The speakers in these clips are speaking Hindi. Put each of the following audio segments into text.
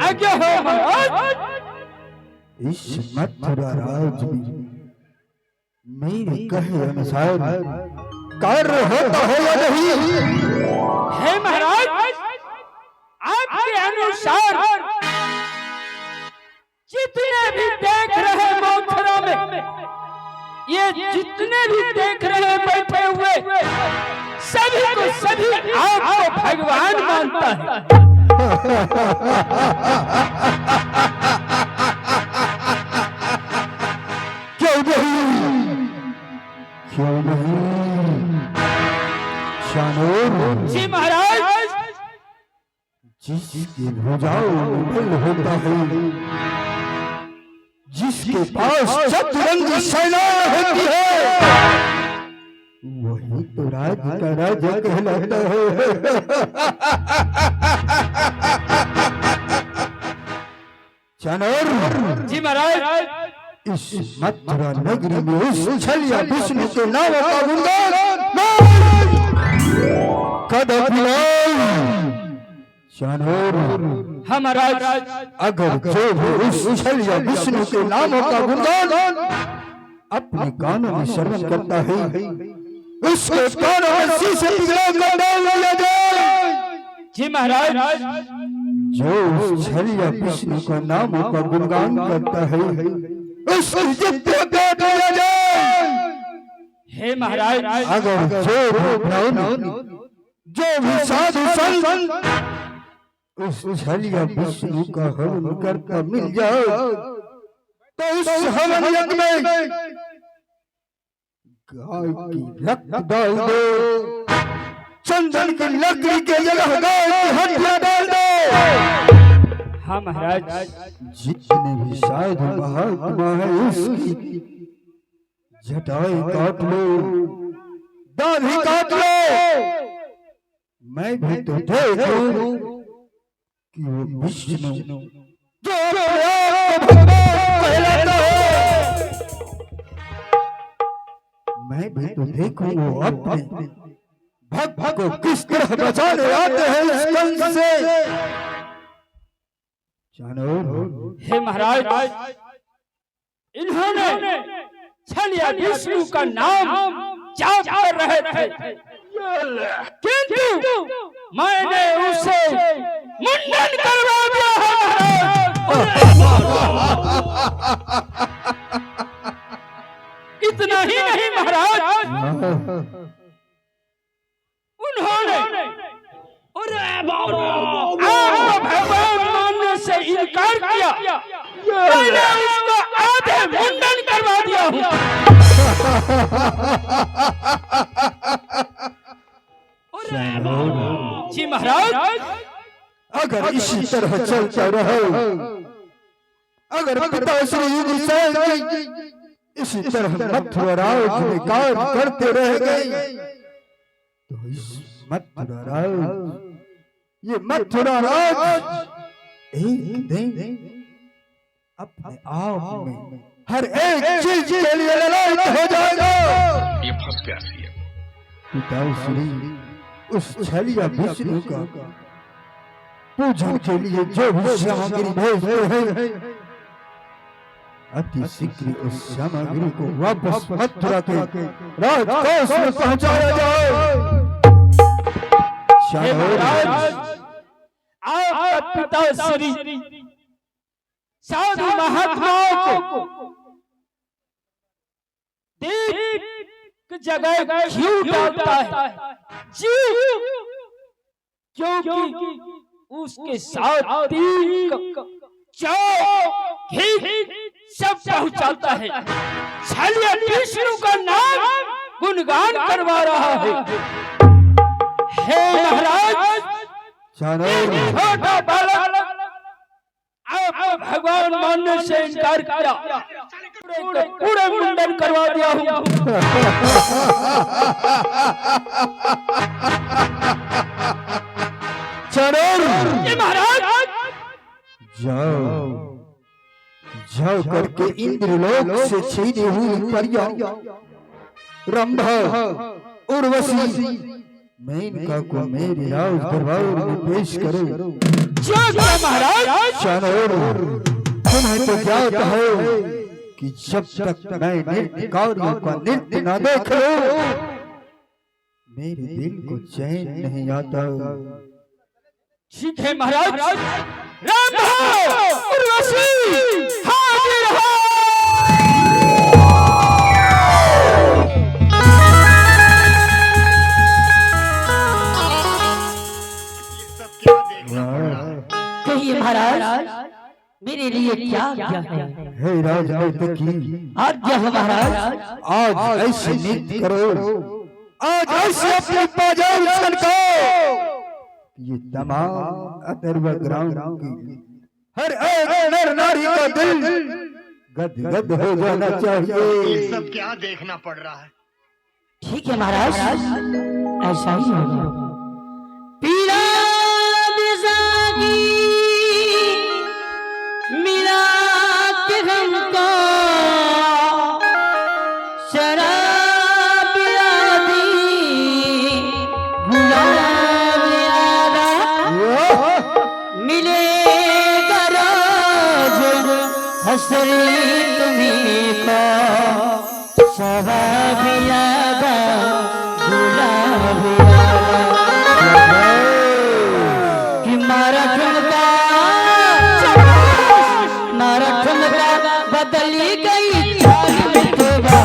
आज्ञा हो महाराज। इस मथुरा राज में मेरे कहे अनुसार कार्य होता है या नहीं? हे महाराज, आपके अनुसार जितने भी देख रहे मथुरा में, ये जितने भी देख रहे बैठे हुए, सभी को सभी आपको भगवान मानता है। क्यों नहीं शानूर जी महाराज, जिसकी भुजाओं में बल होता है, जिसके पास चतुरंग सेना होती है, वही तो राज का राजा कहलाता है। शानूर जी महाराज, इस मथुरा नगरी में उस छलिया विष्णु के नाम का गुणगान कदापि नहीं। शानूर हमारा अगर जो भी उस छलिया विष्णु के नाम का गुणगान अपने कानों में श्रवण करता है, उसके कानों में शीशे पिघला कर डाल दिया जाए। जी महाराज, जो उस छलिया विष्णु का नाम का गुणगान करता है, हे महाराज, अगर जो भी साधु संत उस छलिया विष्णु का हवन करता मिल जाए, तो उस हवन यज्ञ में गाय की रक्त डाल दो, चंदन की लकड़ी के जगह गाय की हड्डियां डाल दो। हाँ महाराज, जितने भी साधु महात्मा है उसकी जटाएं काट लो, दाढ़ी काट लो। मैं भी तो देखूं कि वो विष्णु जो कहलाता है, मैं भी तो देखूं वो अपने भक्त को किस तरह बचाने आते हैं इस कंस से। हे महाराज, इन्होंने छलिया विष्णु का नाम जाप कर रहे थे, किंतु मैंने उसे मुंडन करवा दिया है। इतना ही नहीं महाराज, उन्होंने भगवान मानने से इनकार किया, मैंने उसको आधे मुंडन करवा दिया हूँ। जी महाराज, अगर इसी तरह चलता रहे, अगर पिता श्री युधिष्ठिर इसी तरह मथुरा राज में कार्य करते रह गए, तो इस मथुरा राज, ये मथुरा राज एक दिन अपने आप में हर एक चीज के लिए लड़ाई हो जाएगा। ये फंस गया सी पिता श्री उस छलिया विष्णु का पूजन के लिए जो भी सामग्री भेजते हैं, अति शीघ्र उस सामग्री को वापस मथुरा के राजकोष में पहुंचाया जाए। आपका पिता श्री साधु महात्माओं को दीप जगह क्यों डालता है? क्योंकि उसके साथ सब पहुंचाता है, छलिया विष्णु का नाम गुणगान करवा रहा है। हे महाराज, छोटा बालक आप भगवान मानने से इनकार किया, पूरे मुंडन करवा दिया हूँ। ये महाराज, जाओ जाओ करके इंद्रलोक से छीनी हुई परियां रंभा उर्वशी मेनका को मेरे राज दरबार में पेश करो। महाराज चानोर तुम्हें तो ज्ञात है कि जब तक मैं नृत्यकारियों का नृत्य न देख लूं मेरे दिल को चैन नहीं आता। ठीक है महाराज, रंभा उर्वशी हाजिर हो। कहिए महाराज मेरे लिए क्या क्या है? हे राजनर्तकी आज्ञा है महाराज। आज ऐसे नृत्य करो, आज ऐसे अपने बाजार छलकाओ ये तमाम अथर्व ग्राम की हर एक नर नारी का दिल गद गद हो जाना चाहिए। ये सब क्या देखना पड़ रहा है? ठीक है महाराज, ऐसा ही होगा। पीला बिसागी मिला के हमको शराब पिला दी, गुलाब यारा मिलेगा रोज हसरी तुम्हीं को शराब यारा गुलाब यारा कि मारा ठुमका बदली गई चाल में तेरा।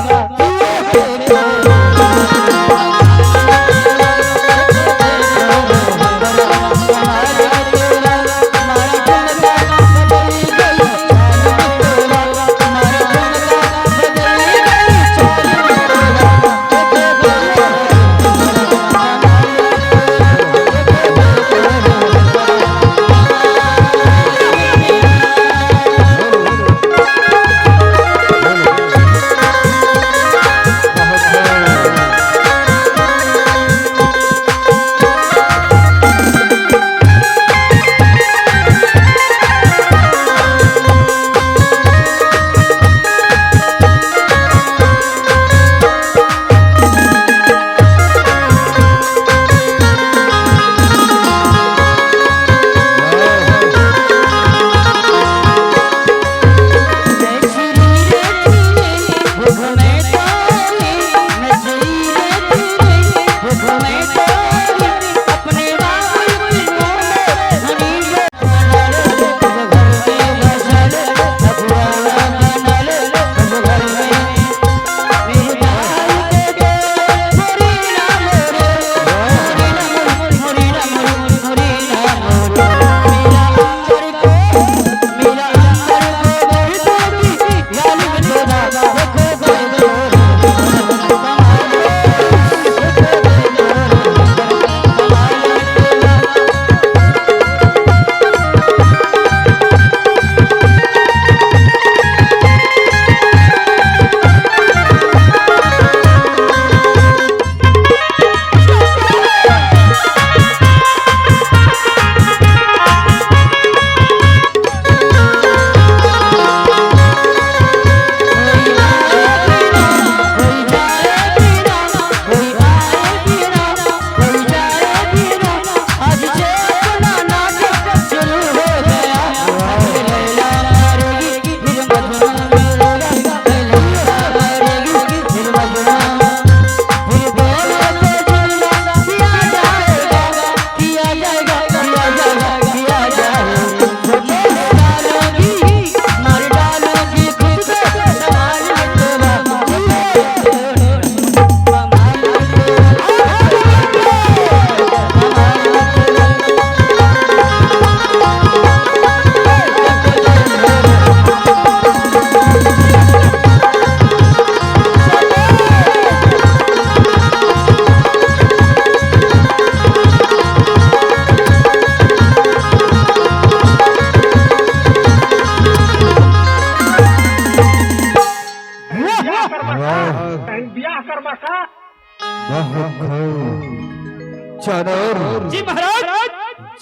चानोर जी महाराज।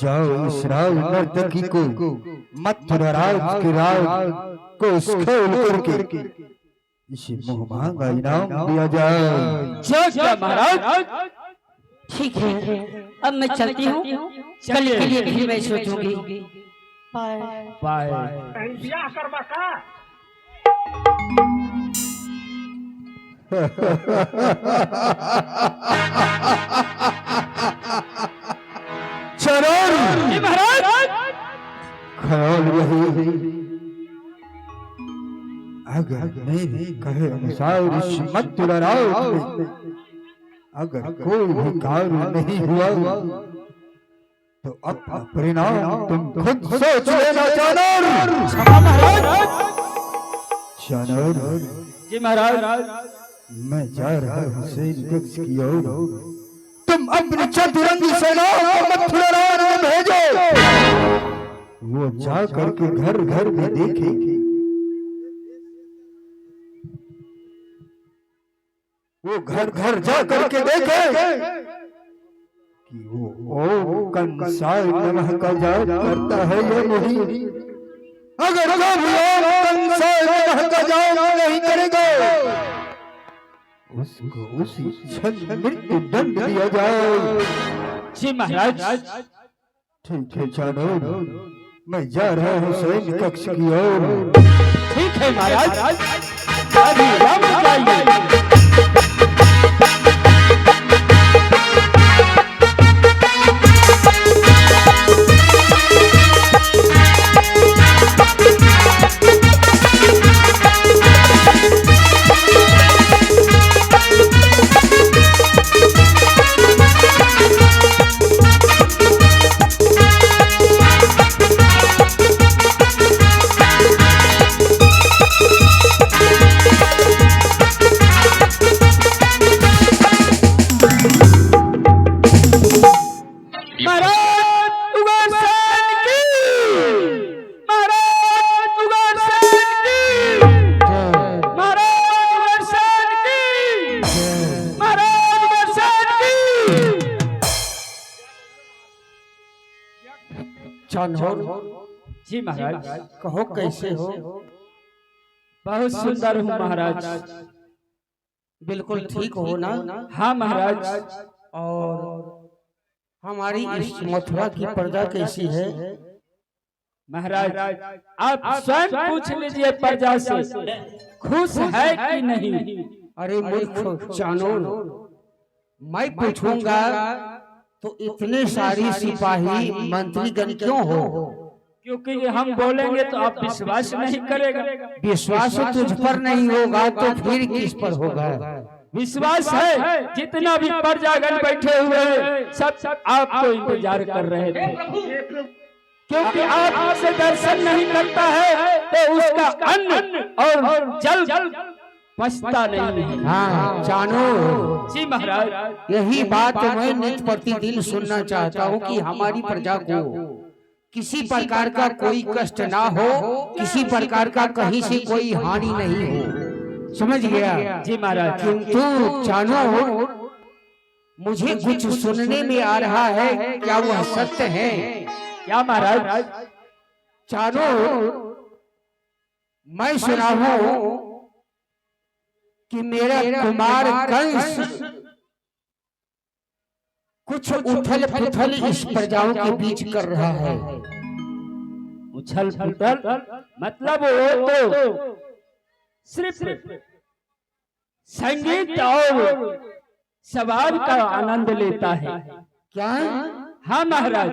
जाओ इस राज नर्तकी को मथुरा राज के राज को खोल करके इसे मुंह मांगा इनाम दिया जाए। जय महाराज। ठीक है, अब मैं चलती हूँ। कल के लिए फिर मैं सोचूंगी। Bye bye. ब्याह करवा का चरण जी महाराज। ख्याल रहे अगर मेरे कहे अनुसार इस मथुरा राज में अगर कोई भी कार्य नहीं हुआ तो अपना परिणाम तुम खुद सोच लेना। जानवर जानवर जी महाराज। मैं जा रहा हूँ सेनाध्यक्ष की ओर। तुम अपनी चतुरंगी सेना को मथुरा राज में भेजो। वो जा करके घर घर में देखे, वो घर घर जा करके देखे कि वो ओम कंसाय नमः का जाप करता है या नहीं। अगर कभी ओम कंसाय नमः का जाप नहीं करेगा उसको उसी क्षण मृत्यु दंड दिया जाए। जी महाराज। ठीक है जानवर, मैं जा रहा हूँ सैन्य कक्ष की ओर। ठीक है महाराज। अभी राम जाइए। जी महाराज। कहो कैसे हो? बहुत सुंदर हूँ महाराज। बिल्कुल ठीक हो ना? हाँ महाराज। और हमारी इस मथुरा की प्रजा कैसी है? महाराज आप स्वयं पूछ लीजिए प्रजा से, खुश है कि नहीं। अरे मूर्ख चानोर, मैं पूछूंगा तो इतने सारी सिपाही मंत्रीगण क्यों हो? क्योंकि हम बोलेंगे तो आप विश्वास नहीं करेगा। विश्वास तुझ पर नहीं होगा तो फिर किस पर होगा? विश्वास है, जितना भी प्रजागण बैठे हुए हैं सब आपको इंतजार कर रहे थे। क्योंकि आपसे दर्शन नहीं करता है तो उसका अन्न और जल पछता नहीं है। हाँ चानोर जी महाराज। यही बात मैं नित्य प्रतिदिन सुनना चाहता हूँ कि हमारी प्रजा को किसी प्रकार का कोई कष्ट ना हो, किसी प्रकार का कहीं से कोई हानि नहीं हो। समझ गया? जी महाराज। किंतु चानोर मुझे कुछ सुनने में आ रहा है, क्या वह सत्य है? क्या महाराज? चानोर मैं सुना हूँ कि मेरा कुमार कंस कुछ उथल पुथल इस प्रजाओं के बीच कर रहा है। उछल पुथल मतलब वो तो सिर्फ संगीत और शराब का आनंद लेता है। क्या? हाँ महाराज।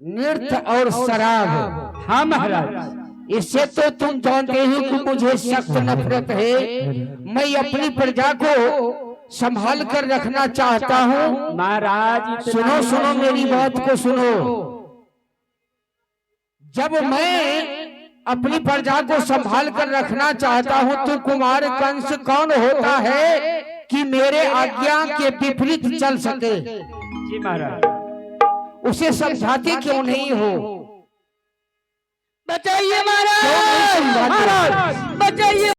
नृत्य और शराब? हाँ महाराज। इससे तो तुम जानते हो कि मुझे सख्त नफरत है। मैं अपनी प्रजा को संभाल कर रखना चाहता हूँ। महाराज सुनो सुनो मेरी बात को सुनो। जब मैं अपनी प्रजा को संभाल कर रखना चाहता हूँ तो कुमार कंस कौन होता है कि मेरे आज्ञा के विपरीत चल सके? जी महाराज। उसे समझाते क्यों नहीं हो? बताइए महाराज। बताइए।